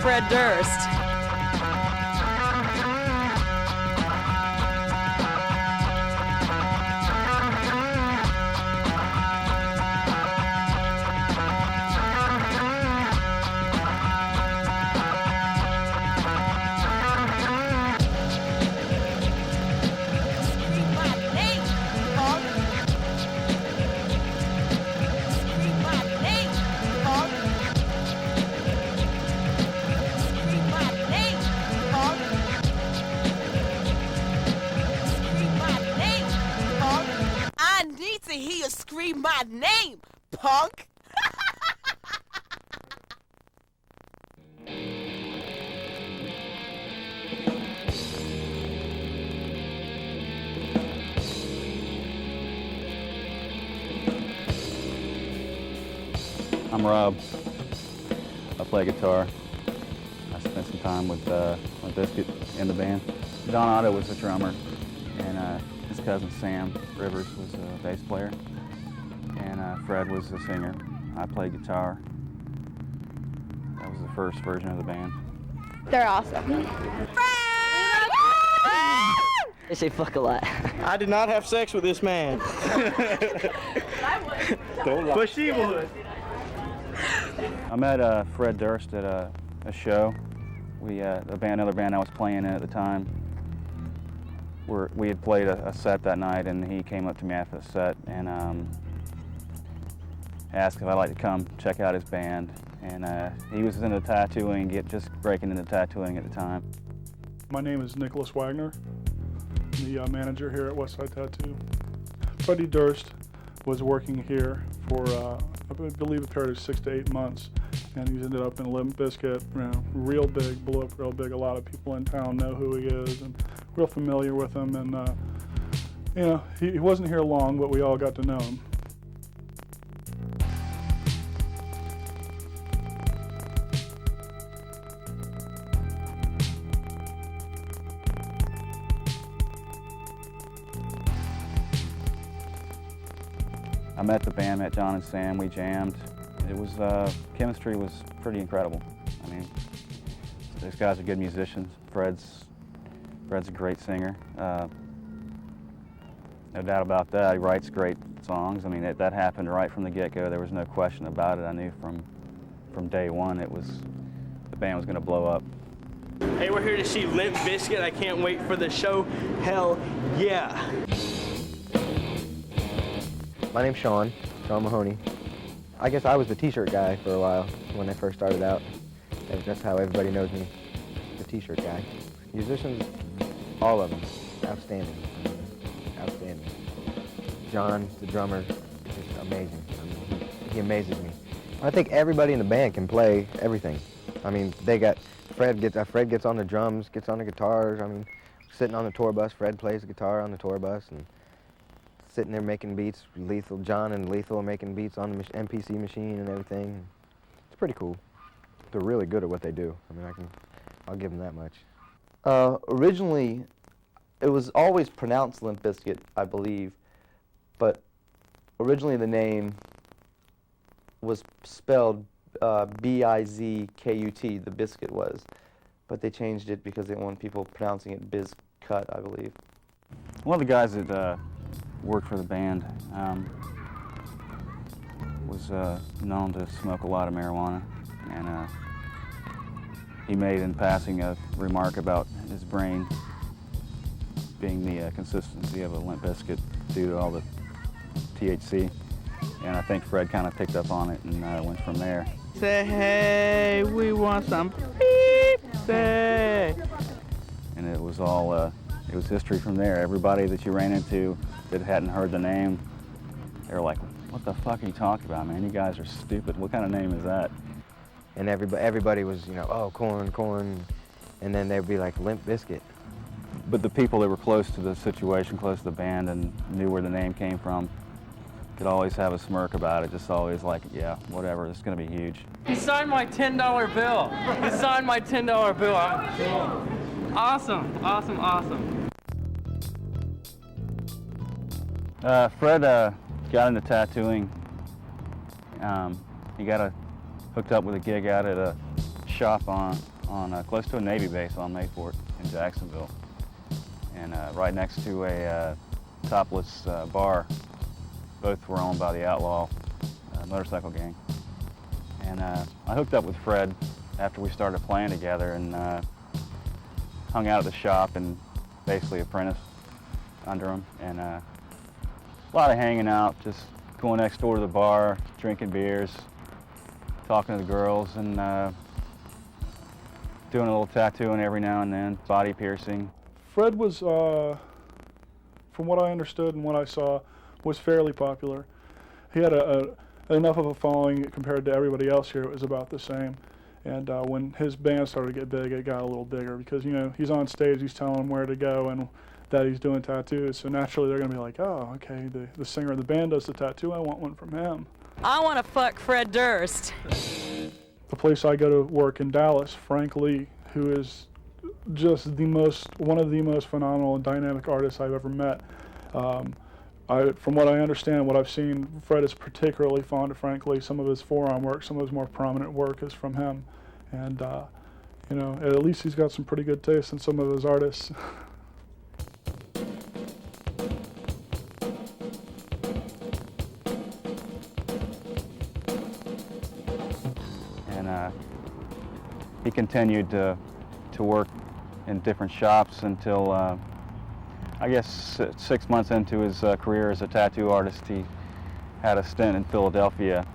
Fred Durst. Scream my name, punk! I'm Rob. I play guitar. I spent some time with Limp Bizkit in the band. Don Otto was the drummer, and his cousin Sam Rivers was a bass player. And Fred was the singer. I played guitar. That was the first version of the band. They're awesome. They say fuck a lot. I did not have sex with this man. Don't lie. But she would. I met Fred Durst at a show. Another band I was playing in at the time. We had played a set that night, and he came up to me after the set and asked if I'd like to come check out his band. And he was into tattooing, just breaking into tattooing at the time. My name is Nicholas Wagner, the manager here at Westside Tattoo. Freddie Durst was working here for, I believe, a period of 6 to 8 months, and he's ended up in Limp Bizkit, real big, blew up real big. A lot of people in town know who he is, and real familiar with him. And he wasn't here long, but we all got to know him. I met the band, met John and Sam, we jammed. It was, chemistry was pretty incredible. I mean, these guys are good musicians. Fred's a great singer. No doubt about that. He writes great songs. I mean, that happened right from the get-go. There was no question about it. I knew from day one the band was going to blow up. Hey, we're here to see Limp Bizkit. I can't wait for the show. Hell yeah. My name's Sean Mahoney. I guess I was the t-shirt guy for a while when I first started out. That's how everybody knows me, the t-shirt guy. Musicians, all of them, outstanding. Outstanding. John, the drummer, is amazing. I mean, he amazes me. I think everybody in the band can play everything. I mean, they got Fred gets on the drums, gets on the guitars. I mean, sitting on the tour bus, Fred plays the guitar on the tour bus, and sitting there making beats. John and Lethal are making beats on the MPC machine and everything. It's pretty cool. They're really good at what they do. I mean, I'll give them that much. Originally, it was always pronounced Limp Bizkit, I believe, but originally the name was spelled B-I-Z-K-U-T, the biscuit was, but they changed it because they didn't want people pronouncing it Bizcut, I believe. One of the guys that worked for the band was known to smoke a lot of marijuana, and he made in passing a remark about his brain being the consistency of a Limp Bizkit due to all the THC, and I think Fred kind of picked up on it and went from there. Say, hey, we want some beep, say. And it was all, it was history from there. Everybody that you ran into that hadn't heard the name, they were like, what the fuck are you talking about, man? You guys are stupid. What kind of name is that? And everybody was, oh, Korn, and then they'd be like, Limp Bizkit. But the people that were close to the situation, close to the band, and knew where the name came from, could always have a smirk about it, just always like, yeah, whatever, it's gonna be huge. He signed my $10 bill. He signed my $10 bill. Awesome, awesome, awesome. Fred got into tattooing. He got hooked up with a gig out at a shop on close to a Navy base on Mayport in Jacksonville, and right next to a topless bar. Both were owned by the outlaw motorcycle gang. And I hooked up with Fred after we started playing together, and hung out at the shop and basically apprenticed under him. And a lot of hanging out, just going next door to the bar, drinking beers, talking to the girls, and doing a little tattooing every now and then, body piercing. Fred was, from what I understood and what I saw, was fairly popular. He had enough of a following compared to everybody else here. It was about the same. And when his band started to get big, it got a little bigger because, you know, he's on stage, he's telling them where to go and that he's doing tattoos. So naturally they're going to be like, oh, okay, the singer of the band does the tattoo, I want one from him. I want to fuck Fred Durst. The place I go to work in Dallas, Frank Lee, who is just one of the most phenomenal and dynamic artists I've ever met. From what I understand, what I've seen, Fred is particularly fond of Frank Lee. Some of his forearm work, some of his more prominent work is from him. And, you know, at least he's got some pretty good taste in some of his artists. And he continued to work in different shops until I guess 6 months into his career as a tattoo artist, he had a stint in Philadelphia.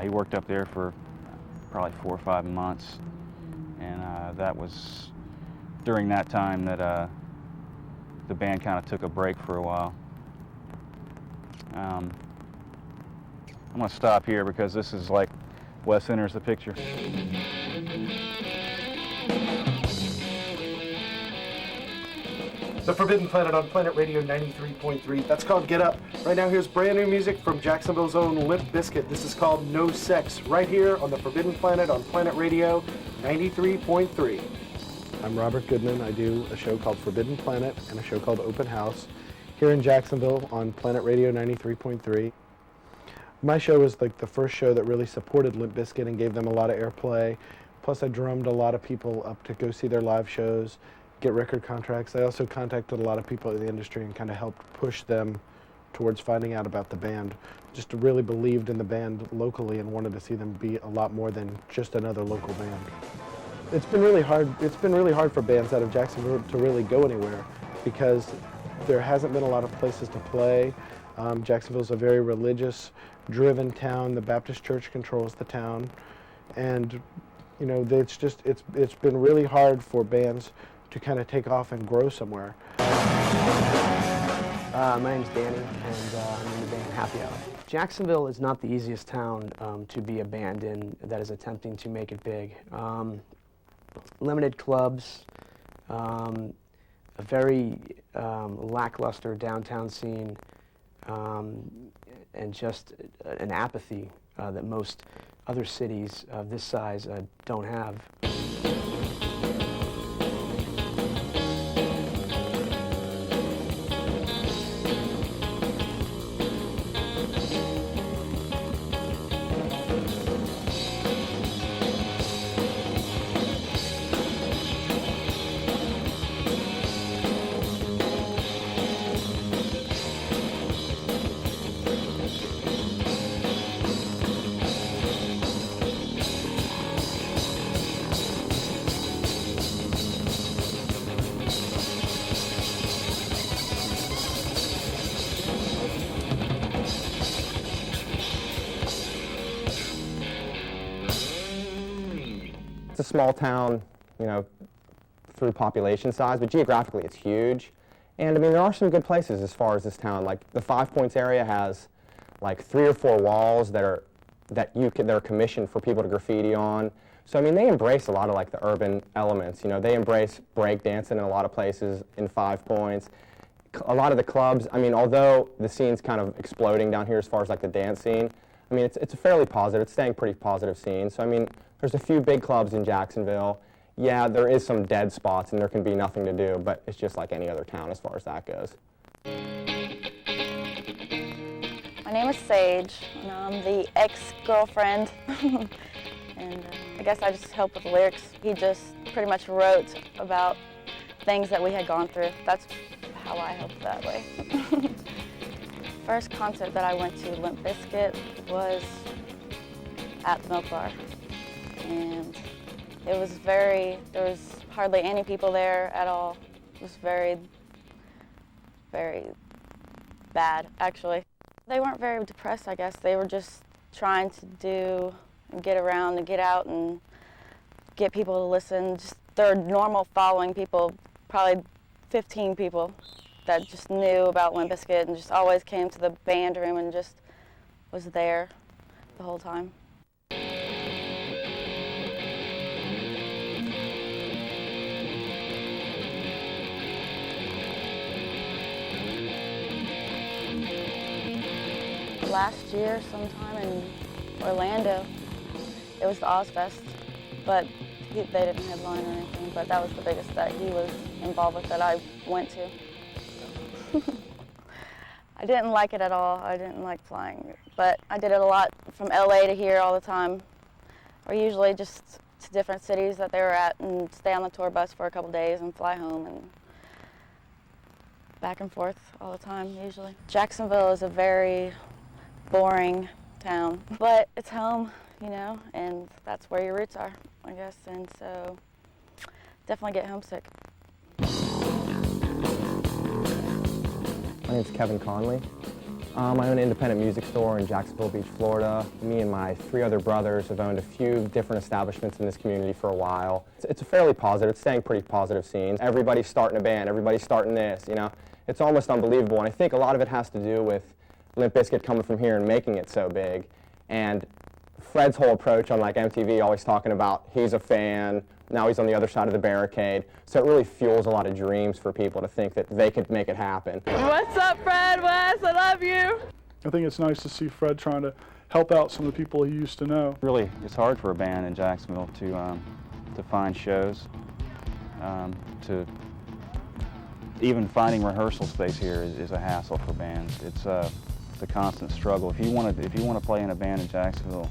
He worked up there for probably 4 or 5 months, and that was during that time that the band kind of took a break for a while. I'm going to stop here because this is like Wes enters the picture. The Forbidden Planet on Planet Radio 93.3. That's called Get Up. Right now, here's brand new music from Jacksonville's own Limp Bizkit. This is called No Sex, right here on the Forbidden Planet on Planet Radio 93.3. I'm Robert Goodman. I do a show called Forbidden Planet and a show called Open House here in Jacksonville on Planet Radio 93.3. My show was like the first show that really supported Limp Bizkit and gave them a lot of airplay. Plus, I drummed a lot of people up to go see their live shows, get record contracts. I also contacted a lot of people in the industry and kind of helped push them towards finding out about the band. Just really believed in the band locally and wanted to see them be a lot more than just another local band. It's been really hard. It's been really hard for bands out of Jacksonville to really go anywhere because there hasn't been a lot of places to play. Jacksonville's a very religious-driven town. The Baptist Church controls the town, and you know it's been really hard for bands to kind of take off and grow somewhere. My name's Danny, and I'm in the band Happy Hour. Jacksonville is not the easiest town to be a band in that is attempting to make it big. Limited clubs, a very lackluster downtown scene, and just an apathy that most other cities of this size don't have. It's a small town, you know, through population size, but geographically it's huge. And I mean, there are some good places as far as this town. Like the 5 Points area has like 3 or 4 walls that are commissioned for people to graffiti on. So I mean, they embrace a lot of like the urban elements. You know, they embrace breakdancing in a lot of places in 5 Points. A lot of the clubs, I mean, although the scene's kind of exploding down here as far as like the dance scene, I mean, it's a fairly positive, it's staying pretty positive scene. So I mean, there's a few big clubs in Jacksonville. Yeah, there is some dead spots and there can be nothing to do, but it's just like any other town as far as that goes. My name is Sage, and I'm the ex-girlfriend. And I guess I just helped with the lyrics. He just pretty much wrote about things that we had gone through. That's how I helped that way. First concert that I went to, Limp Bizkit, was at the Milk Bar. And it was there was hardly any people there at all. It was very, very bad, actually. They weren't very depressed, I guess. They were just trying to get around and get out and get people to listen. Just their normal following people, probably 15 people that just knew about Limp Bizkit and just always came to the band room and just was there the whole time. Last year, sometime in Orlando, it was the Ozfest, but they didn't headline or anything, but that was the biggest that he was involved with that I went to. I didn't like it at all. I didn't like flying, but I did it a lot from LA to here all the time, or usually just to different cities that they were at and stay on the tour bus for a couple days and fly home and back and forth all the time, usually. Jacksonville is a very boring town, but it's home, you know, and that's where your roots are, I guess, and so definitely get homesick. My name's Kevin Conley. I own an independent music store in Jacksonville Beach, Florida. Me and my 3 other brothers have owned a few different establishments in this community for a while. It's a fairly positive, it's staying pretty positive scene. Everybody's starting a band, everybody's starting this, you know. It's almost unbelievable, and I think a lot of it has to do with Limp Bizkit coming from here and making it so big. And Fred's whole approach on like MTV, always talking about he's a fan, now he's on the other side of the barricade. So it really fuels a lot of dreams for people to think that they could make it happen. What's up, Fred West? I love you. I think it's nice to see Fred trying to help out some of the people he used to know. Really, it's hard for a band in Jacksonville to find shows, to even finding rehearsal space here is a hassle for bands. It's a constant struggle. If you want to play in a band in Jacksonville,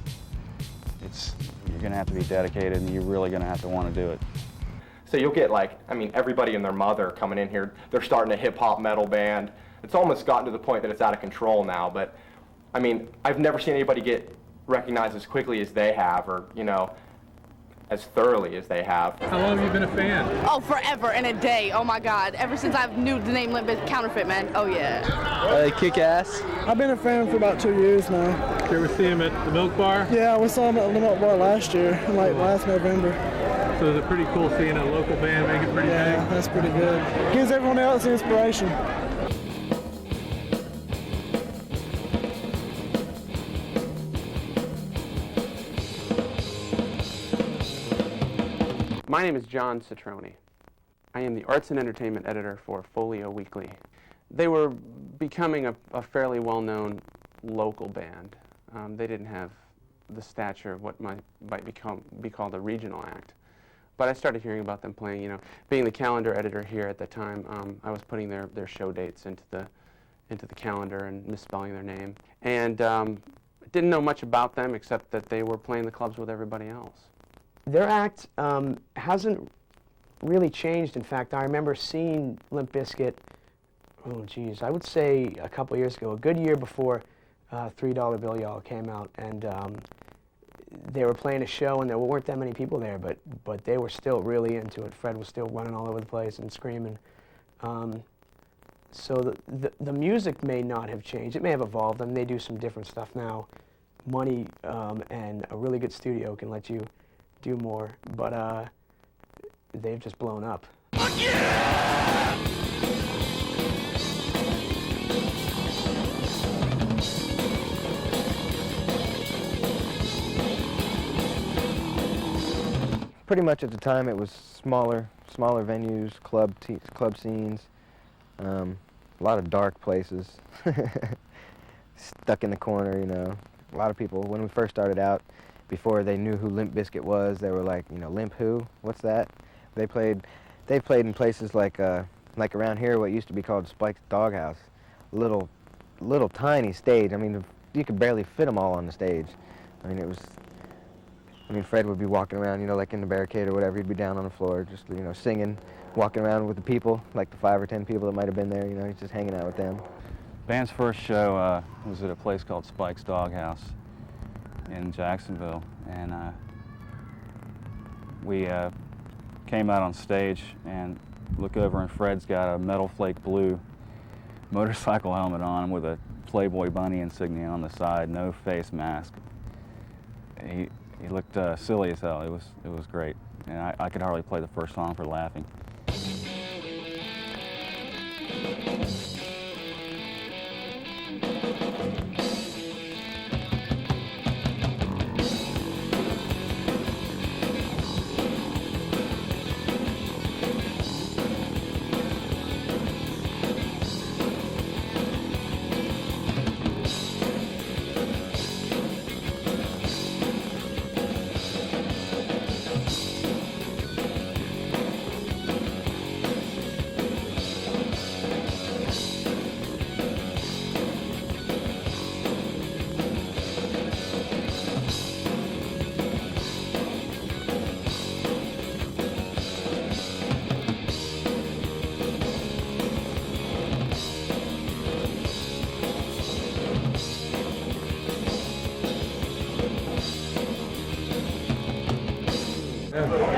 you're going to have to be dedicated, and you're really going to have to want to do it. So you'll get everybody and their mother coming in here. They're starting a hip-hop metal band. It's almost gotten to the point that it's out of control now, but I mean, I've never seen anybody get recognized as quickly as they have, or, you know, as thoroughly as they have. How long have you been a fan? Oh, forever and a day. Oh my God. Ever since I knew the name Limp Bizkit, Counterfeit, man. Oh yeah. Kick ass. I've been a fan for about 2 years now. You ever see him at the Milk Bar? Yeah, we saw him at the Milk Bar last year, last November. So it's pretty cool seeing a local band make it pretty big. Yeah, that's pretty good. Gives everyone else inspiration. My name is John Citroni. I am the Arts and Entertainment Editor for Folio Weekly. They were becoming a fairly well-known local band. They didn't have the stature of what might be called a regional act. But I started hearing about them playing, you know, being the calendar editor here at the time, I was putting their show dates into the calendar and misspelling their name. And didn't know much about them except that they were playing the clubs with everybody else. Their act hasn't really changed. In fact, I remember seeing Limp Bizkit, oh geez, I would say a couple years ago, a good year before $3 Bill Y'all came out, and they were playing a show and there weren't that many people there, but they were still really into it. Fred was still running all over the place and screaming. So the music may not have changed. It may have evolved. I mean, they do some different stuff now. Money and a really good studio can let you do more, but they've just blown up. Yeah! Pretty much at the time it was smaller venues, club scenes, a lot of dark places, stuck in the corner, you know. A lot of people, when we first started out, before they knew who Limp Bizkit was, they were like, you know, Limp who? What's that? They played in places like around here, what used to be called Spike's Doghouse, little tiny stage. I mean, you could barely fit them all on the stage. I mean, it I mean, Fred would be walking around, you know, like in the barricade or whatever. He'd be down on the floor, just, you know, singing, walking around with the people, like the 5 or 10 people that might have been there. You know, he's just hanging out with them. Band's first show was at a place called Spike's Doghouse in Jacksonville, and we came out on stage and look over, and Fred's got a Metal Flake Blue motorcycle helmet on with a Playboy bunny insignia on the side, no face mask. He looked silly as hell. It was great, and I could hardly play the first song for laughing.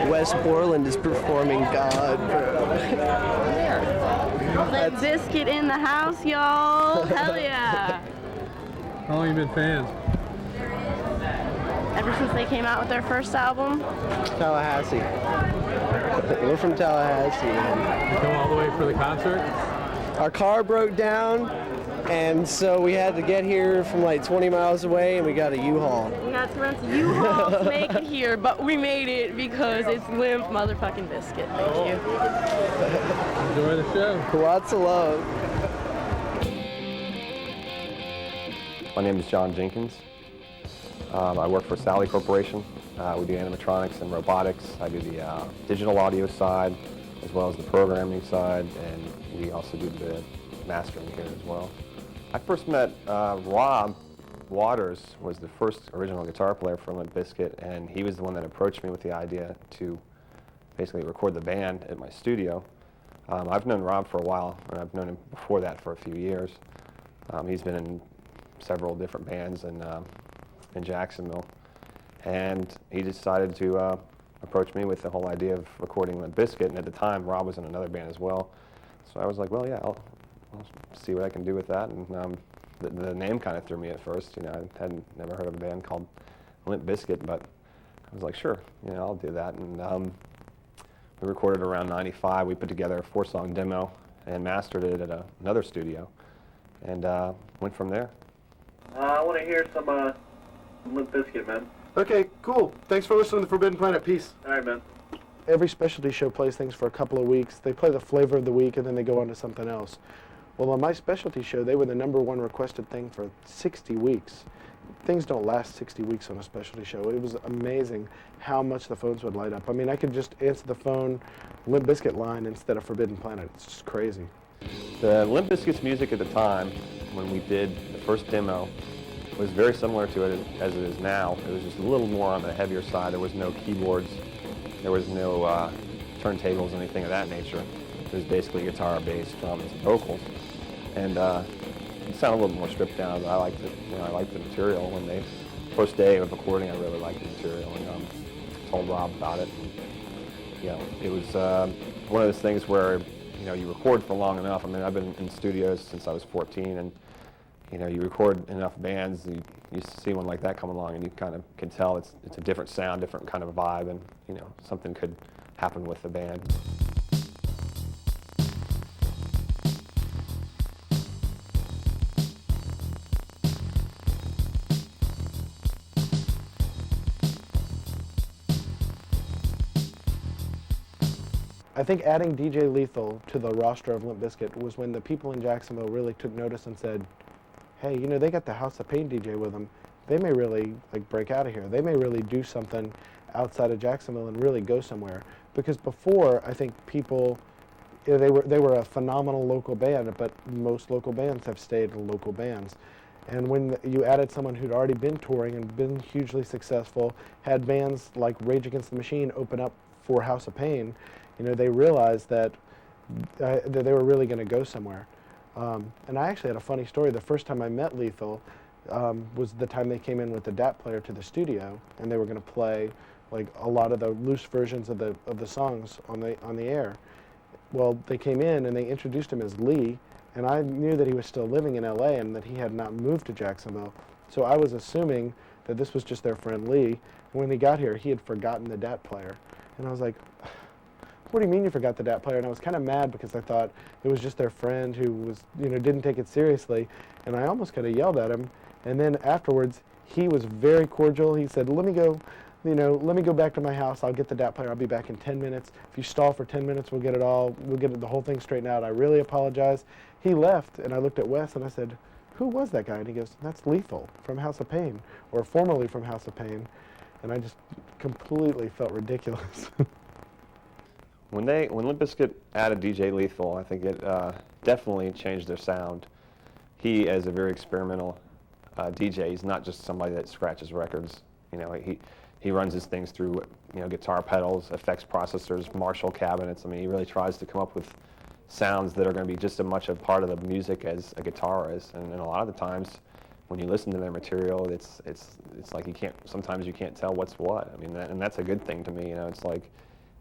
West Portland is performing God, bro. Limp Bizkit in the house, y'all. Hell yeah. How long have you been fans? Ever since they came out with their first album. Tallahassee. We're from Tallahassee, man. You come all the way for the concert? Our car broke down, and so we had to get here from like 20 miles away, and we got a U-Haul. We had to rent a U-Haul to make it here, but we made it because it's Limp motherfucking Bizkit. Thank you. Enjoy the show. Lots of love. My name is John Jenkins. I work for Sally Corporation. We do animatronics and robotics. I do the digital audio side as well as the programming side, and we also do the mastering here as well. I first met Rob Waters, was the first original guitar player for Limp Bizkit, and he was the one that approached me with the idea to basically record the band at my studio. I've known Rob for a while, and I've known him before that for a few years. He's been in several different bands in Jacksonville, and he decided to approach me with the whole idea of recording Limp Bizkit, and at the time Rob was in another band as well. So I was like, well, yeah, I'll see what I can do with that, and the name kind of threw me at first. You know, I hadn't never heard of a band called Limp Bizkit, but I was like, sure, you know, I'll do that. And we recorded around '95. We put together a 4-song demo and mastered it at another studio, and went from there. I want to hear some Limp Bizkit, man. Okay, cool. Thanks for listening to Forbidden Planet. Peace. All right, man. Every specialty show plays things for a couple of weeks. They play the flavor of the week, and then they go on to something else. Well, on my specialty show, they were the #1 requested thing for 60 weeks. Things don't last 60 weeks on a specialty show. It was amazing how much the phones would light up. I mean, I could just answer the phone Limp Bizkit line instead of Forbidden Planet. It's just crazy. The Limp Bizkit's music at the time, when we did the first demo, was very similar to it as it is now. It was just a little more on the heavier side. There was no keyboards. There was no turntables, anything of that nature. It was basically guitar, bass, drums, and vocals. And it sounded a little more stripped down, but I liked it. You know, I liked the material. When they first day of recording, I really liked the material, and told Rob about it. And, you know, it was one of those things where, you know, you record for long enough. I mean, I've been in studios since I was 14, and you know, you record enough bands, you see one like that come along, and you kind of can tell it's a different sound, different kind of vibe, and you know, something could happen with the band. I think adding DJ Lethal to the roster of Limp Bizkit was when the people in Jacksonville really took notice and said, hey, you know, they got the House of Pain DJ with them. They may really like break out of here. They may really do something outside of Jacksonville and really go somewhere. Because before, I think people, you know, they were a phenomenal local band, but most local bands have stayed local bands. And when you added someone who'd already been touring and been hugely successful, had bands like Rage Against the Machine open up for House of Pain, you know, they realized that they were really going to go somewhere. And I actually had a funny story. The first time I met Lethal was the time they came in with the DAT player to the studio, and they were going to play like a lot of the loose versions of the songs on the air. Well, they came in and they introduced him as Lee, and I knew that he was still living in LA and that he had not moved to Jacksonville. So I was assuming that this was just their friend Lee. And when he got here, he had forgotten the DAT player. And I was like, what do you mean you forgot the DAT player? And I was kind of mad because I thought it was just their friend who was, you know, didn't take it seriously. And I almost kind of yelled at him. And then afterwards, he was very cordial. He said, let me go back to my house. I'll get the DAT player. I'll be back in 10 minutes. If you stall for 10 minutes, we'll get the whole thing straightened out. I really apologize. He left, and I looked at Wes, and I said, who was that guy? And he goes, that's Lethal from House of Pain, or formerly from House of Pain. And I just completely felt ridiculous. When Limp Bizkit added DJ Lethal, I think it definitely changed their sound. He is a very experimental DJ. He's not just somebody that scratches records. You know, he runs his things through, you know, guitar pedals, effects processors, Marshall cabinets. I mean, he really tries to come up with sounds that are going to be just as much a part of the music as a guitar is. And a lot of the times, when you listen to their material, it's like sometimes you can't tell what's what. I mean, and that's a good thing to me. You know, it's like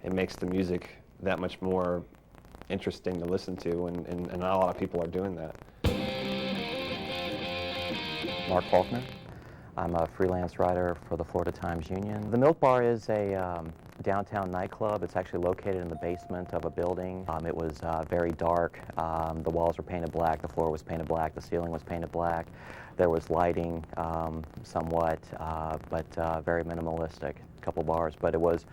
it makes the music that much more interesting to listen to, and not a lot of people are doing that. Mark Faulkner. I'm a freelance writer for the Florida Times Union. The Milk Bar is a downtown nightclub. It's actually located in the basement of a building. It was very dark. The walls were painted black, the floor was painted black, the ceiling was painted black. There was lighting somewhat, but very minimalistic, a couple bars. But it was,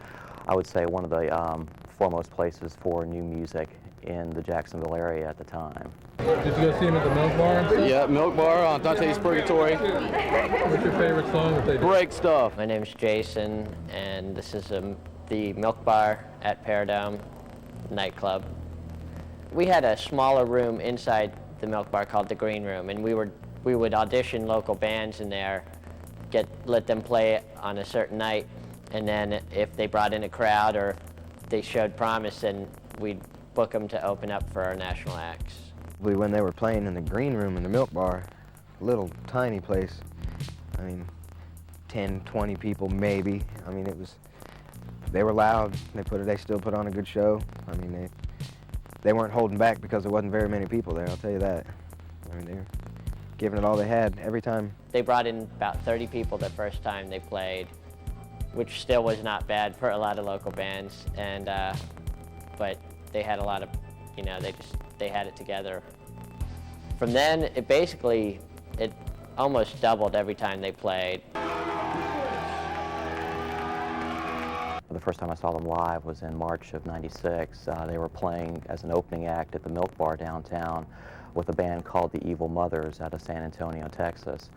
I would say, one of the foremost places for new music in the Jacksonville area at the time. Did you go see him at the Milk Bar? And stuff? Yeah, Milk Bar on Dante's Purgatory. What's your favorite song that they do? Break Stuff. My name's Jason, and this is the Milk Bar at Paradome nightclub. We had a smaller room inside the Milk Bar called the Green Room, and we would audition local bands in there, let them play on a certain night, and then if they brought in a crowd or they showed promise, then we'd book them to open up for our national acts. When they were playing in the Green Room in the Milk Bar, little tiny place, I mean, 10, 20 people maybe. I mean, they were loud. They still put on a good show. I mean, they weren't holding back because there wasn't very many people there, I'll tell you that. I mean, they were giving it all they had every time. They brought in about 30 people the first time they played, which still was not bad for a lot of local bands, and but they had a lot of, you know, they had it together. From then, it almost doubled every time they played. The first time I saw them live was in March of '96. They were playing as an opening act at the Milk Bar downtown with a band called the Evil Mothers out of San Antonio, Texas.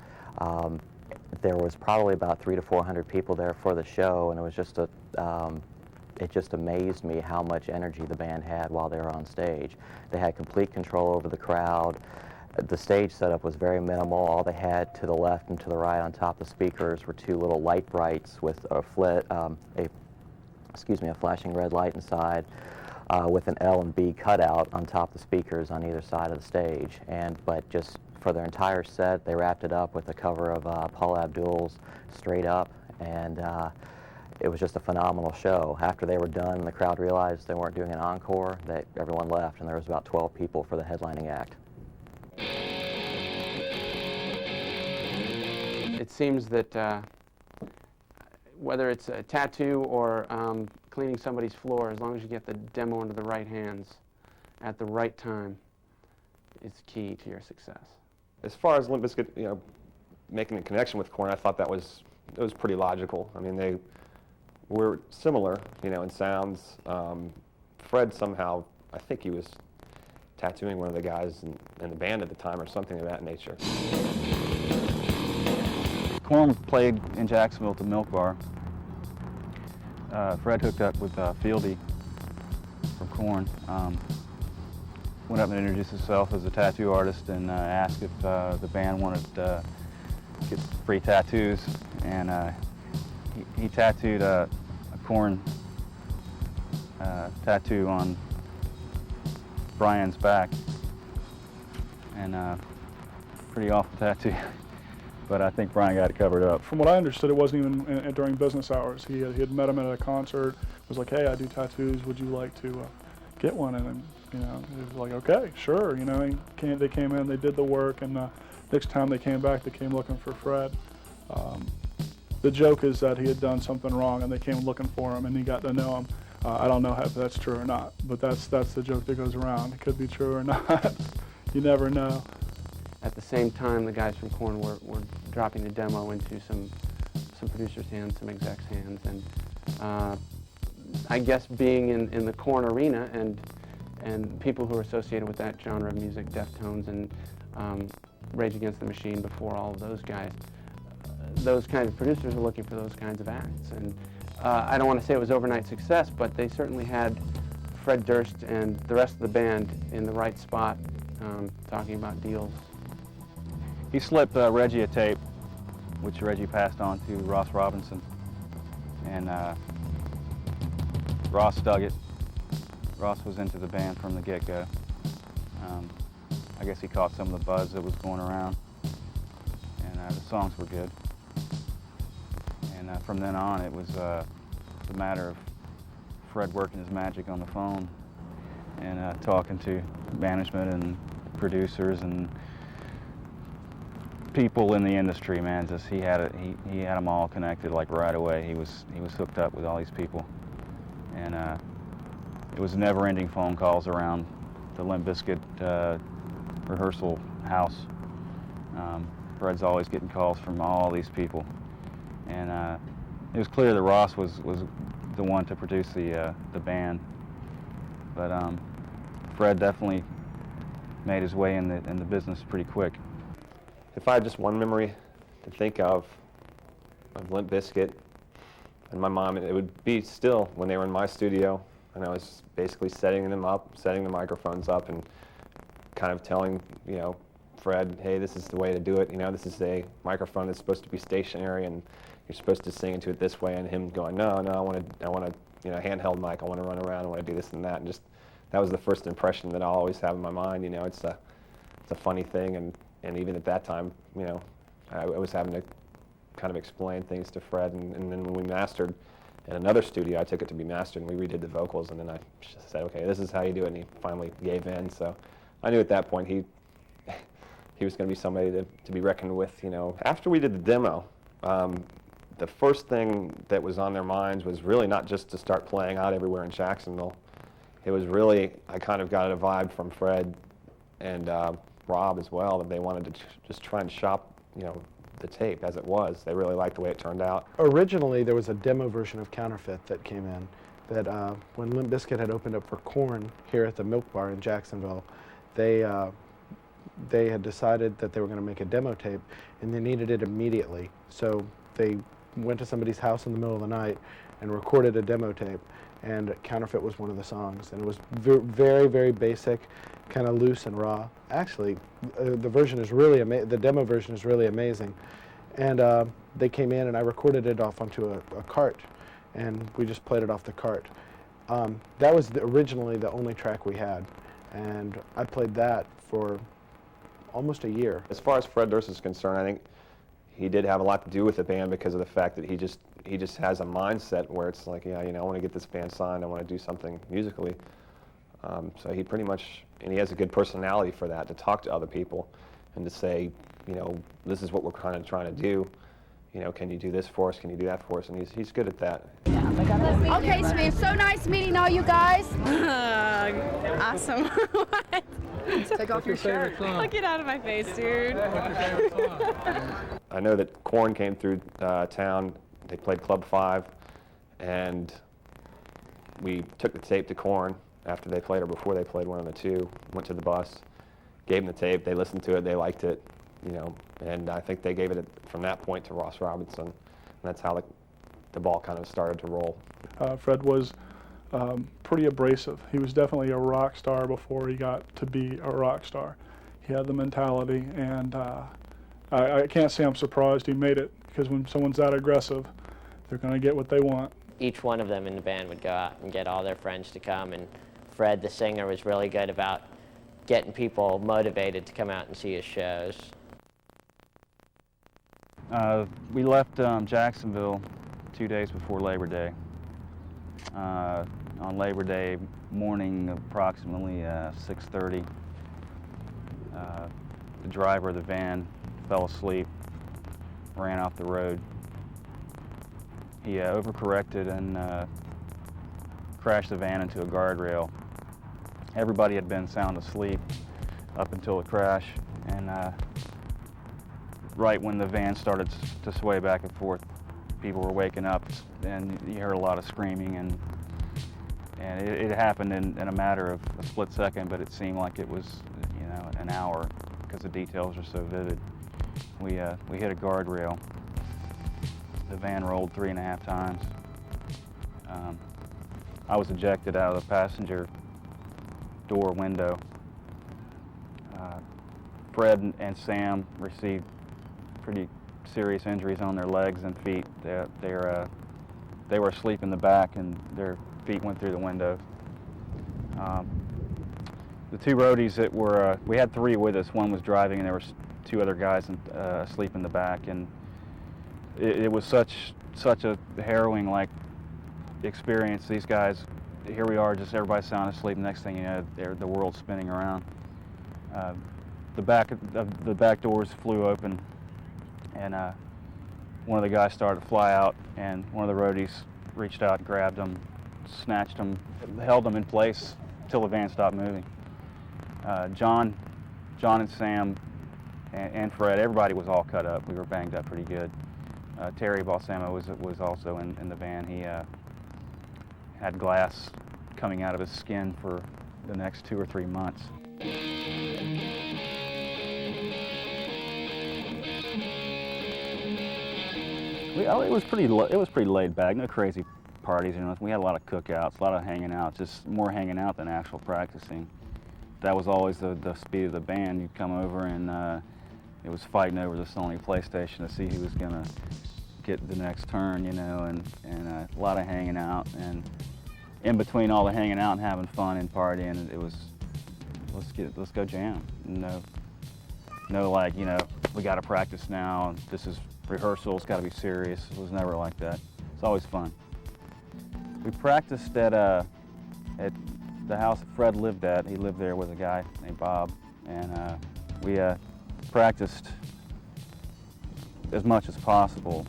There was probably about 300 to 400 people there for the show, and it was just it just amazed me how much energy the band had while they were on stage. They had complete control over the crowd. The stage setup was very minimal. All they had to the left and to the right on top of the speakers were two little light brights with a flashing red light inside with an L and B cutout on top of the speakers on either side of the stage. But just for their entire set, they wrapped it up with a cover of Paula Abdul's Straight Up, and it was just a phenomenal show. After they were done, the crowd realized they weren't doing an encore, that everyone left, and there was about 12 people for the headlining act. It seems that whether it's a tattoo or cleaning somebody's floor, as long as you get the demo into the right hands at the right time, it's key to your success. As far as Limp Bizkit, you know, making a connection with Korn, I thought it was pretty logical. I mean, they were similar, you know, in sounds. Fred somehow, I think he was tattooing one of the guys in the band at the time or something of that nature. Korn played in Jacksonville at the Milk Bar. Fred hooked up with Fieldy from Korn. went up and introduced himself as a tattoo artist and asked if the band wanted to get free tattoos. And he tattooed a Korn tattoo on Brian's back, and pretty awful tattoo. But I think Brian got it covered up. From what I understood, it wasn't even during business hours. He had met him at a concert. Was like, hey, I do tattoos. Would you like to get one? And you know, he was like, okay, sure. You know, they came in, they did the work, and next time they came back, they came looking for Fred. The joke is that he had done something wrong, and they came looking for him, and he got to know him. I don't know if that's true or not, but that's the joke that goes around. It could be true or not. You never know. At the same time, the guys from Korn were dropping the demo into some producers' hands, some execs' hands, and I guess being in the Korn arena and people who are associated with that genre of music, Deftones and Rage Against the Machine before all of those guys, those kinds of producers are looking for those kinds of acts. And I don't want to say it was overnight success, but they certainly had Fred Durst and the rest of the band in the right spot talking about deals. He slipped Reggie a tape, which Reggie passed on to Ross Robinson, and Ross dug it. Ross was into the band from the get-go. I guess he caught some of the buzz that was going around, and the songs were good. And from then on, it was a matter of Fred working his magic on the phone and talking to management and producers and people in the industry, man. Just he had them all connected like right away. He was hooked up with all these people, and it was never-ending phone calls around the Limp Bizkit rehearsal house. Fred's always getting calls from all these people, and it was clear that Ross was the one to produce the band, but Fred definitely made his way in the business pretty quick. If I had just one memory to think of Limp Bizkit and my mom, it would be still when they were in my studio, and I was basically setting them up, setting the microphones up, and kind of telling, you know, Fred, hey, this is the way to do it. You know, this is a microphone that's supposed to be stationary, and you're supposed to sing into it this way. And him going, no, I want to, you know, handheld mic. I want to run around. I want to do this and that. And just that was the first impression that I'll always have in my mind. You know, it's a funny thing, and even at that time, you know, I was having to kind of explain things to Fred. And then when we mastered in another studio, I took it to be mastered, and we redid the vocals. And then I just said, okay, this is how you do it. And he finally gave in. So I knew at that point he was going to be somebody to be reckoned with, you know. After we did the demo, the first thing that was on their minds was really not just to start playing out everywhere in Jacksonville. It was really, I kind of got a vibe from Fred and Rob as well, that they wanted to just try and shop, you know, the tape as it was. They really liked the way it turned out. Originally, there was a demo version of Counterfeit that came in that when Limp Bizkit had opened up for Korn here at the Milk Bar in Jacksonville, they had decided that they were going to make a demo tape, and they needed it immediately. So they went to somebody's house in the middle of the night and recorded a demo tape, and Counterfeit was one of the songs. And it was very, very basic, kind of loose and raw. Actually, the version is really the demo version is really amazing. And they came in, and I recorded it off onto a cart, and we just played it off the cart. That was originally the only track we had, and I played that for almost a year. As far as Fred Durst is concerned, I think he did have a lot to do with the band because of the fact that he just has a mindset where it's like, yeah, you know, I want to get this band signed, I want to do something musically. So he pretty much, and he has a good personality for that, to talk to other people and to say, you know, this is what we're kind of trying to do. You know, can you do this for us? Can you do that for us? And he's good at that. Okay, it's been so nice meeting all you guys. Awesome. What? Take off your shirt. Oh, get out of my face, dude. I know that Korn came through town. They played Club 5, and we took the tape to Korn after they played or before they played, one of the two. Went to the bus, gave them the tape. They listened to it. They liked it, you know. And I think they gave it from that point to Ross Robinson. And that's how the ball kind of started to roll. Fred was pretty abrasive. He was definitely a rock star before he got to be a rock star. He had the mentality, and I can't say I'm surprised he made it, because when someone's that aggressive, they're going to get what they want. Each one of them in the band would go out and get all their friends to come, and Fred, the singer, was really good about getting people motivated to come out and see his shows. We left Jacksonville 2 days before Labor Day. On Labor Day morning, approximately 6:30, the driver of the van fell asleep, ran off the road. He overcorrected and crashed the van into a guardrail. Everybody had been sound asleep up until the crash, and right when the van started to sway back and forth, people were waking up, and you heard a lot of screaming, and it happened in a matter of a split second, but it seemed like it was, you know, an hour, because the details are so vivid. We hit a guardrail. The van rolled 3.5 times. I was ejected out of the passenger door window. Fred and Sam received pretty serious injuries on their legs and feet. They were asleep in the back, and their feet went through the window. The two roadies that were, we had 3 with us. One was driving, and there were 2 other guys asleep in the back. And it was such a harrowing experience. These guys, here we are, just everybody sound asleep. Next thing you know, the world's spinning around. The back doors flew open, and one of the guys started to fly out, and one of the roadies reached out and grabbed him, snatched him, held him in place till the van stopped moving. John and Sam and Fred, everybody was all cut up. We were banged up pretty good. Terry Balsamo was also in the van. He had glass coming out of his skin for the next 2 or 3 months. It was pretty laid back. No crazy parties, you know. We had a lot of cookouts, a lot of hanging out. Just more hanging out than actual practicing. That was always the speed of the band. You'd come over, and it was fighting over the Sony PlayStation to see who was gonna get the next turn, you know, and a lot of hanging out. And in between all the hanging out and having fun and partying, it was let's go jam. No, like, you know, we got to practice now. This is rehearsal. It's got to be serious. It was never like that. It's always fun. We practiced at the house that Fred lived at. He lived there with a guy named Bob, and we practiced as much as possible.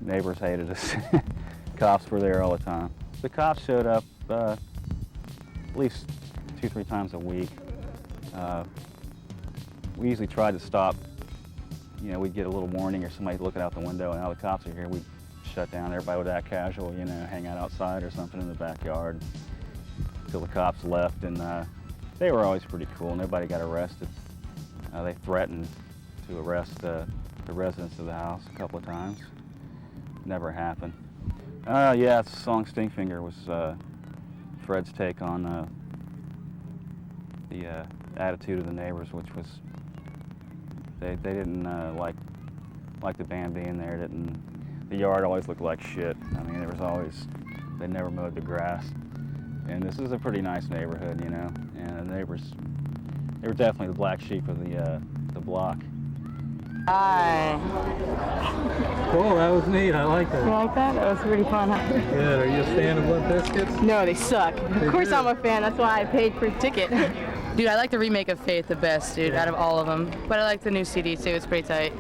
Neighbors hated us. Cops were there all the time. The cops showed up at least 2-3 times a week. We usually tried to stop. You know, we'd get a little warning or somebody looking out the window, and now the cops are here. We'd shut down. Everybody would act casual, you know, hang out outside or something in the backyard until the cops left. And they were always pretty cool. Nobody got arrested. They threatened to arrest the residents of the house a couple of times. Never happened. Yeah, the song Stinkfinger was Fred's take on the attitude of the neighbors, which was they didn't like the band being there. The yard always looked like shit. I mean, there was always, they never mowed the grass. And this is a pretty nice neighborhood, you know. And the neighbors, they were definitely the black sheep of the block. Hi. Cool, that was neat. I like that. You like that? That was pretty fun. Good. Are you a fan of Limp Bizkit? No, they suck. Of course I'm a fan. That's why I paid for a ticket. Dude, I like the remake of Faith the best, dude, out of all of them. But I like the new CD too. It's pretty tight.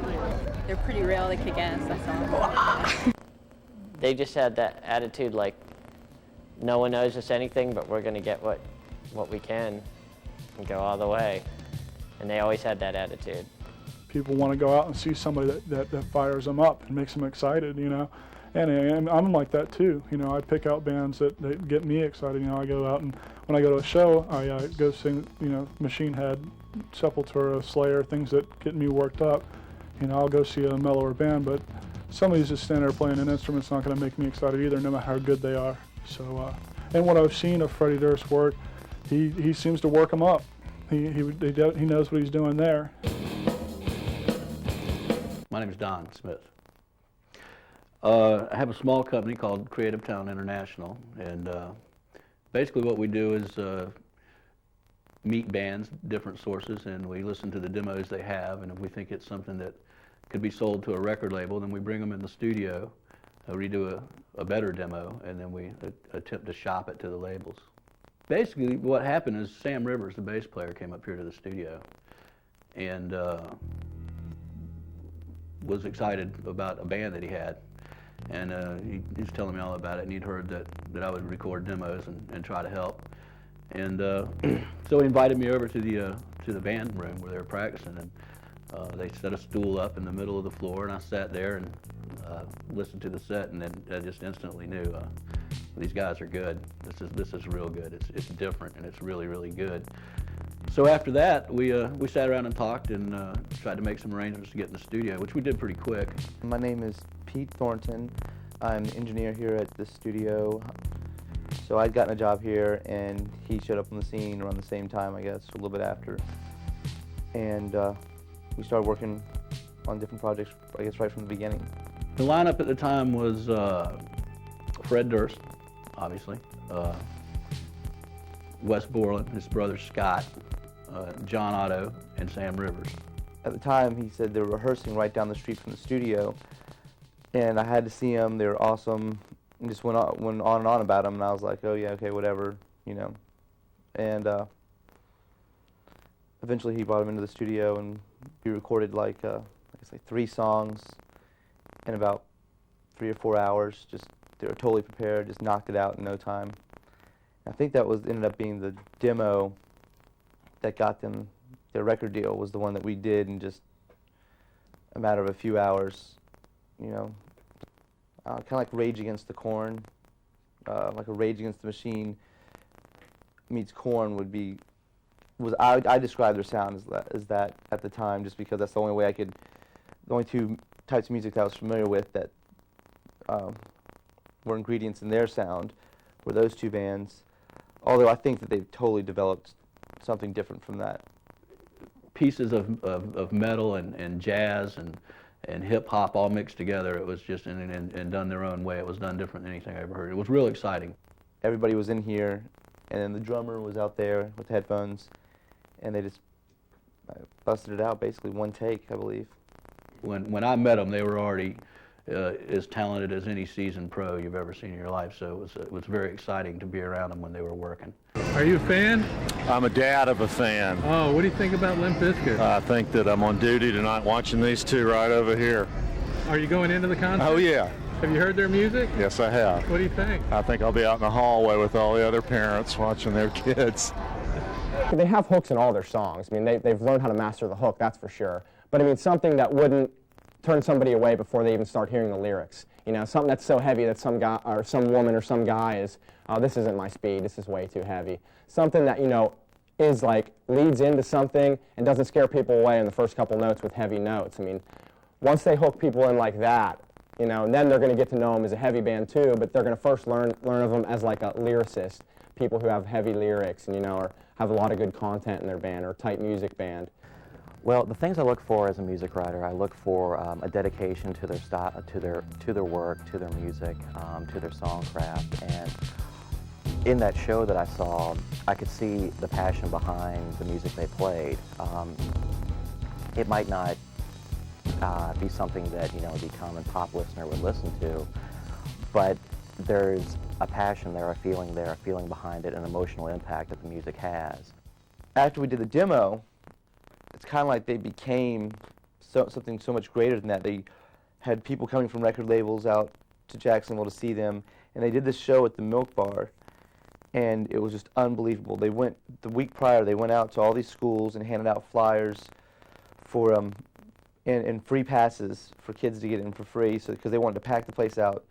They're pretty real. They kick ass. That's all. They just had that attitude like, no one knows us anything, but we're going to get what we can and go all the way. And they always had that attitude. People want to go out and see somebody that fires them up and makes them excited, you know. And I'm like that too, you know. I pick out bands that get me excited. You know, I go out and when I go to a show, I go sing, you know, Machine Head, Sepultura, Slayer, things that get me worked up. You know, I'll go see a mellower band, but somebody's just standing there playing an instrument's not going to make me excited either, no matter how good they are. So, and what I've seen of Freddie Durst's work, he seems to work them up. He knows what he's doing there. My name is Don Smith. I have a small company called Creative Town International, and basically what we do is meet bands, different sources, and we listen to the demos they have, and if we think it's something that could be sold to a record label, then we bring them in the studio, redo a better demo, and then we attempt to shop it to the labels. Basically what happened is Sam Rivers, the bass player, came up here to the studio and was excited about a band that he had. And he was telling me all about it, and he'd heard that I would record demos and try to help. And so he invited me over to the band room where they were practicing, and they set a stool up in the middle of the floor, and I sat there and listened to the set, and then I just instantly knew these guys are good. This is real good. It's different, and it's really, really good. So after that, we sat around and talked and tried to make some arrangements to get in the studio, which we did pretty quick. My name is Pete Thornton. I'm an engineer here at the studio. So I'd gotten a job here, and he showed up on the scene around the same time, I guess, a little bit after. And we started working on different projects, I guess, right from the beginning. The lineup at the time was Fred Durst, obviously, Wes Borland, his brother Scott, John Otto, and Sam Rivers. At the time, he said they were rehearsing right down the street from the studio, and I had to see them. They were awesome, and just went on and on about them, and I was like, oh yeah, okay, whatever, you know. And eventually he brought them into the studio, and we recorded like, I guess like 3 songs in about 3 or 4 hours. Just, they were totally prepared, just knocked it out in no time. I think that ended up being the demo that got them their record deal, was the one that we did in just a matter of a few hours, you know. Kind of like Rage Against the Korn, like a Rage Against the Machine meets Korn I described their sound as that at the time, just because that's the only way the only 2 types of music that I was familiar with that were ingredients in their sound were those 2 bands. Although I think that they've totally developed something different from that. Pieces of metal and jazz and hip-hop all mixed together. It was just and done their own way. It was done different than anything I ever heard. It was real exciting. Everybody was in here, and then the drummer was out there with headphones, and they just busted it out, basically one take, I believe. When I met them, they were already as talented as any seasoned pro you've ever seen in your life, so it was very exciting to be around them when they were working. Are you a fan? I'm a dad of a fan. Oh, what do you think about Limp Bizkit? I think that I'm on duty tonight watching these 2 right over here. Are you going into the concert? Oh, yeah. Have you heard their music? Yes, I have. What do you think? I think I'll be out in the hallway with all the other parents watching their kids. They have hooks in all their songs. I mean, they've learned how to master the hook, that's for sure. But I mean, something that wouldn't turn somebody away before they even start hearing the lyrics. You know, something that's so heavy that some guy or some woman or some guy is, oh, this isn't my speed, this is way too heavy. Something that, you know, is like, leads into something and doesn't scare people away in the first couple notes with heavy notes. I mean, once they hook people in like that, you know, and then they're going to get to know them as a heavy band too, but they're going to first learn of them as like a lyricist, people who have heavy lyrics and, you know, or have a lot of good content in their band or tight music band. Well, the things I look for as a music writer, I look for a dedication to their style, to their work, to their music, to their songcraft, and in that show that I saw, I could see the passion behind the music they played. It might not be something that, you know, the common pop listener would listen to, but there's a passion there, a feeling behind it, an emotional impact that the music has. After we did the demo, it's kind of like they became something so much greater than that. They had people coming from record labels out to Jacksonville to see them, and they did this show at the Milk Bar, and it was just unbelievable. They went, the week prior, they went out to all these schools and handed out flyers for and free passes for kids to get in for free, so because they wanted to pack the place out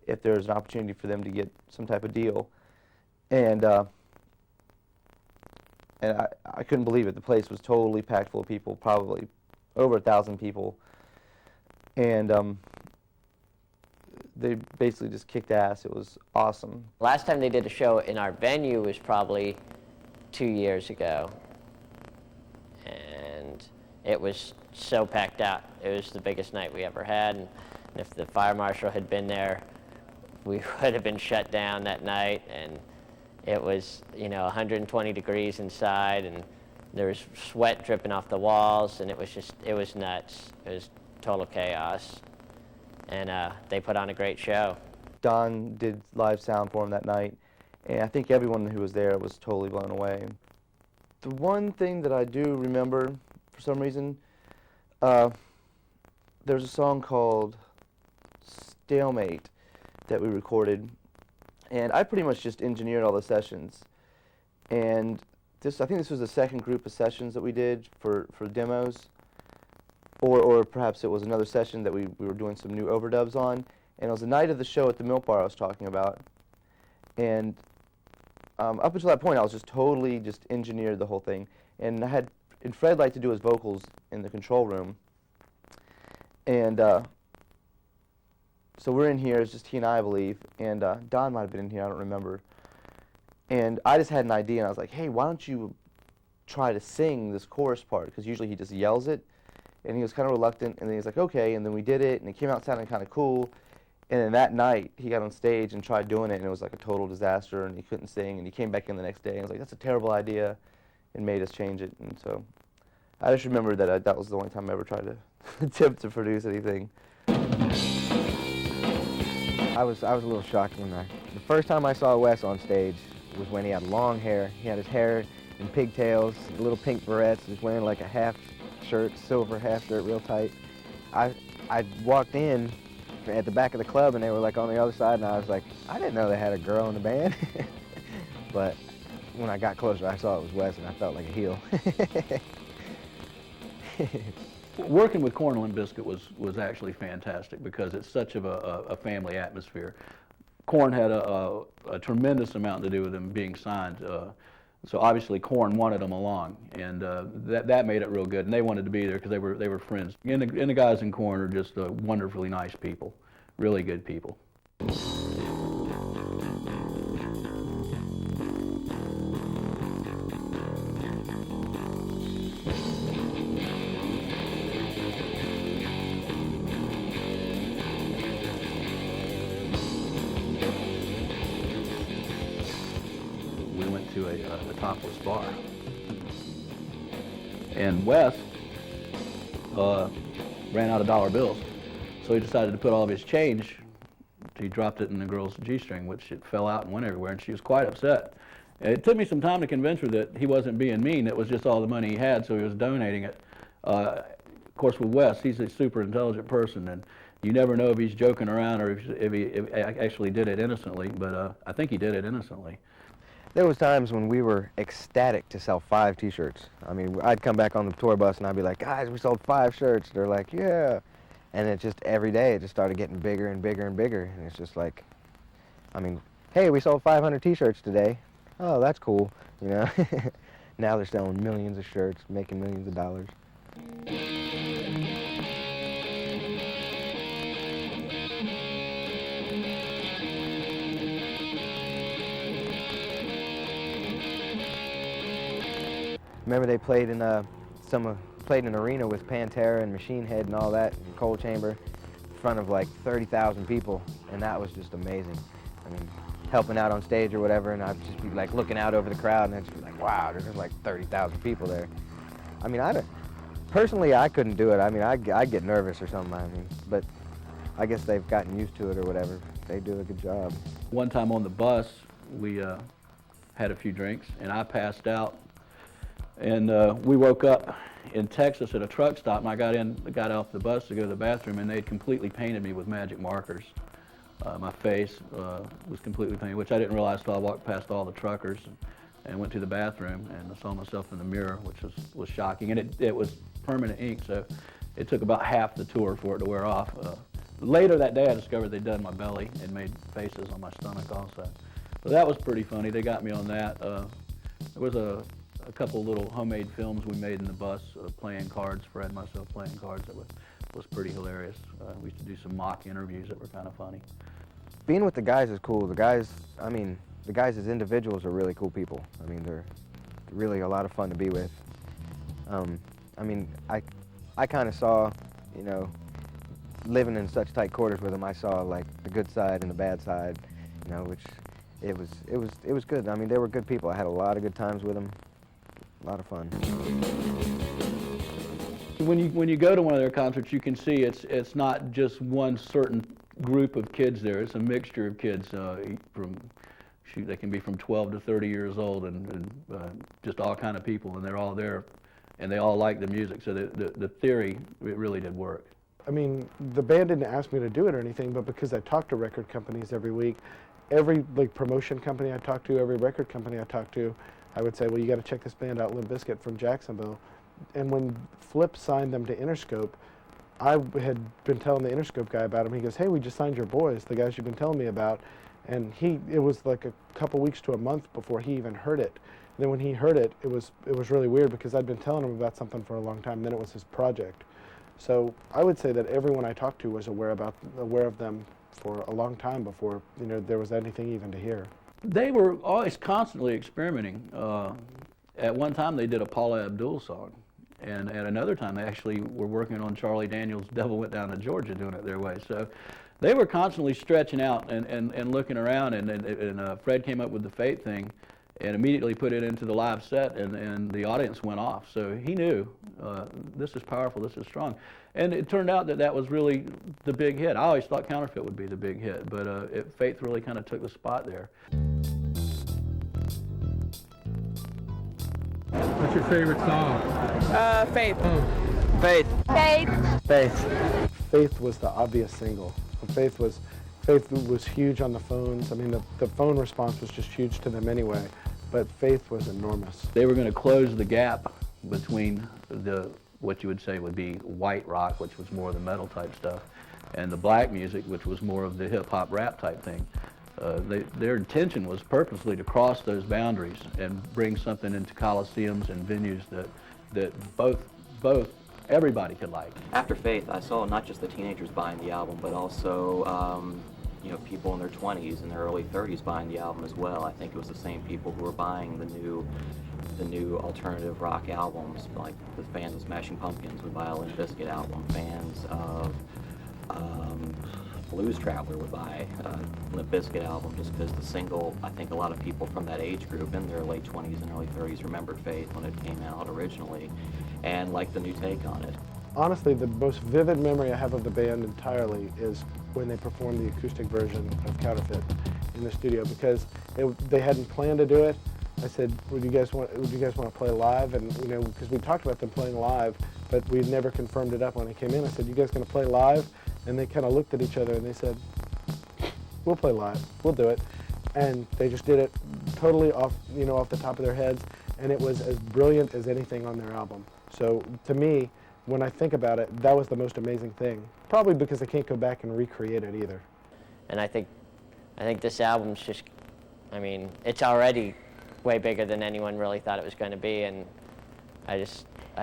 if there was an opportunity for them to get some type of deal. And I couldn't believe it. The place was totally packed full of people, probably over 1,000 people. And they basically just kicked ass. It was awesome. Last time they did a show in our venue was probably 2 years ago. And it was so packed out. It was the biggest night we ever had. And if the fire marshal had been there, we would have been shut down that night. And it was, 120 degrees inside, and there was sweat dripping off the walls, and it was nuts. It was total chaos. And they put on a great show. Don did live sound for him that night, and I think everyone who was there was totally blown away. The one thing that I do remember, for some reason, there's a song called Stalemate that we recorded, and I pretty much just engineered all the sessions. And I think this was the second group of sessions that we did for demos. Or perhaps it was another session that we were doing some new overdubs on. And it was the night of the show at the Milk Bar I was talking about. And up until that point, I was just totally just engineered the whole thing. And Fred liked to do his vocals in the control room. And so we're in here, it's just he and I believe. And Don might have been in here, I don't remember. And I just had an idea, and I was like, hey, why don't you try to sing this chorus part? Because usually he just yells it. And he was kind of reluctant, and then he was like, okay, and then we did it, and it came out sounding kind of cool. And then that night, he got on stage and tried doing it, and it was like a total disaster, and he couldn't sing, and he came back in the next day, and was like, that's a terrible idea, and made us change it. And so I just remember that that was the only time I ever tried to attempt to produce anything. I was a little shocked when the first time I saw Wes on stage was when he had long hair. He had his hair in pigtails, little pink barrettes, just wearing like a half shirt, silver half shirt, real tight. I walked in at the back of the club, and they were like on the other side, and I was like, I didn't know they had a girl in the band. But when I got closer, I saw it was Wes, and I felt like a heel. Working with Korn and Limp Bizkit was actually fantastic because it's such of a family atmosphere. Korn had a tremendous amount to do with them being signed. So obviously Korn wanted them along, and that made it real good. And they wanted to be there because they were friends. And the guys in Korn are just wonderfully nice people, really good people. To a topless bar, and Wes ran out of dollar bills, so he decided to put all of his change. He dropped it in the girl's G-string, which it fell out and went everywhere, and she was quite upset. And it took me some time to convince her that he wasn't being mean. It was just all the money he had, so he was donating it. Of course, with Wes, he's a super intelligent person, and you never know if he's joking around or if he actually did it innocently, but I think he did it innocently. There was times when we were ecstatic to sell 5 T-shirts. I mean, I'd come back on the tour bus and I'd be like, guys, we sold 5 shirts. They're like, yeah. And it just, every day, it just started getting bigger and bigger and bigger. And it's just like, I mean, hey, we sold 500 T-shirts today. Oh, that's cool, you know. Now they're selling millions of shirts, making millions of dollars. Remember they played in played in an arena with Pantera and Machine Head and all that, in Cold Chamber, in front of like 30,000 people, and that was just amazing. I mean, helping out on stage or whatever, and I'd just be like looking out over the crowd, and I'd just be like, wow, there's like 30,000 people there. I mean, personally, I couldn't do it. I mean, I'd get nervous or something. I mean, but I guess they've gotten used to it or whatever. They do a good job. One time on the bus, we had a few drinks, and I passed out. And we woke up in Texas at a truck stop, and I got off the bus to go to the bathroom, and they'd completely painted me with magic markers. My face was completely painted, which I didn't realize until I walked past all the truckers and went to the bathroom, and I saw myself in the mirror, which was shocking. And it was permanent ink, so it took about half the tour for it to wear off. Later that day, I discovered they'd done my belly and made faces on my stomach also. So that was pretty funny. They got me on that. There was a couple little homemade films we made in the bus, playing cards, Fred and myself playing cards. That was was pretty hilarious. We used to do some mock interviews that were kind of funny. Being with the guys is cool. The guys as individuals are really cool people. I mean, they're really a lot of fun to be with. I mean, I kind of saw, you know, living in such tight quarters with them, I saw like the good side and the bad side, you know, which it was good. I mean, they were good people. I had a lot of good times with them. A lot of fun. When you go to one of their concerts, you can see it's not just one certain group of kids there. It's a mixture of kids they can be from 12 to 30 years old and just all kind of people, and they're all there, and they all like the music. So the theory, it really did work. I mean, the band didn't ask me to do it or anything, but because I talk to record companies every week, every promotion company I talk to, every record company I talk to, I would say, well, you got to check this band out, Limp Bizkit from Jacksonville. And when Flip signed them to Interscope, I had been telling the Interscope guy about him. He goes, hey, we just signed your boys, the guys you've been telling me about. And it was like a couple weeks to a month before he even heard it. And then when he heard it, it was really weird because I'd been telling him about something for a long time, and then it was his project. So I would say that everyone I talked to was aware of them for a long time before, you know, there was anything even to hear. They were always constantly experimenting. At one time they did a Paula Abdul song, and at another time they actually were working on Charlie Daniels' Devil Went Down to Georgia, doing it their way. So they were constantly stretching out and looking around, and Fred came up with the Faith thing and immediately put it into the live set, and the audience went off. So he knew, this is powerful, this is strong. And it turned out that was really the big hit. I always thought Counterfeit would be the big hit, but Faith really kind of took the spot there. What's your favorite song? Faith. Oh. Faith. Faith. Faith. Faith was the obvious single. Faith was huge on the phones. I mean, the phone response was just huge to them anyway, but Faith was enormous. They were going to close the gap between what you would say would be white rock, which was more of the metal type stuff, and the black music, which was more of the hip hop rap type thing. Their intention was purposely to cross those boundaries and bring something into coliseums and venues that both everybody could like. After Faith, I saw not just the teenagers buying the album, but also you know, people in their 20s and their early 30s buying the album as well. I think it was the same people who were buying the new alternative rock albums, like the fans of Smashing Pumpkins would buy a Limp Bizkit album. Fans of Blues Traveler would buy a Limp Bizkit album just because the single, I think a lot of people from that age group in their late 20s and early 30s remembered Faith when it came out originally and liked the new take on it. Honestly, the most vivid memory I have of the band entirely is when they performed the acoustic version of Counterfeit in the studio, because they hadn't planned to do it. I said, would you guys want to play live? And you know, because we talked about them playing live, but we never confirmed it up when it came in. I said, you guys going to play live? And they kind of looked at each other and they said, we'll play live, we'll do it. And they just did it totally off the top of their heads, and it was as brilliant as anything on their album. So to me, when I think about it, that was the most amazing thing. Probably because I can't go back and recreate it either. And I think this album's just, I mean, it's already way bigger than anyone really thought it was going to be, and I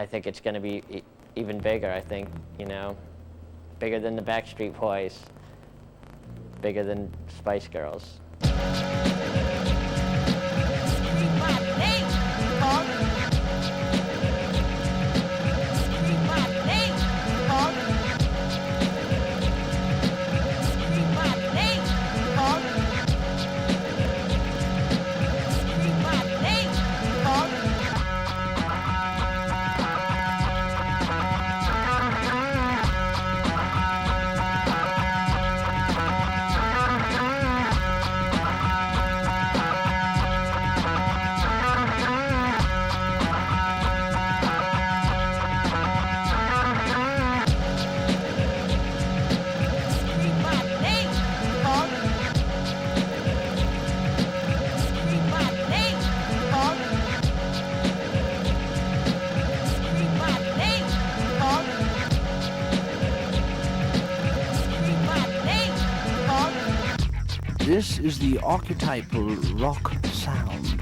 think it's going to be even bigger. I think, you know, bigger than the Backstreet Boys, bigger than Spice Girls. This is the archetypal rock sound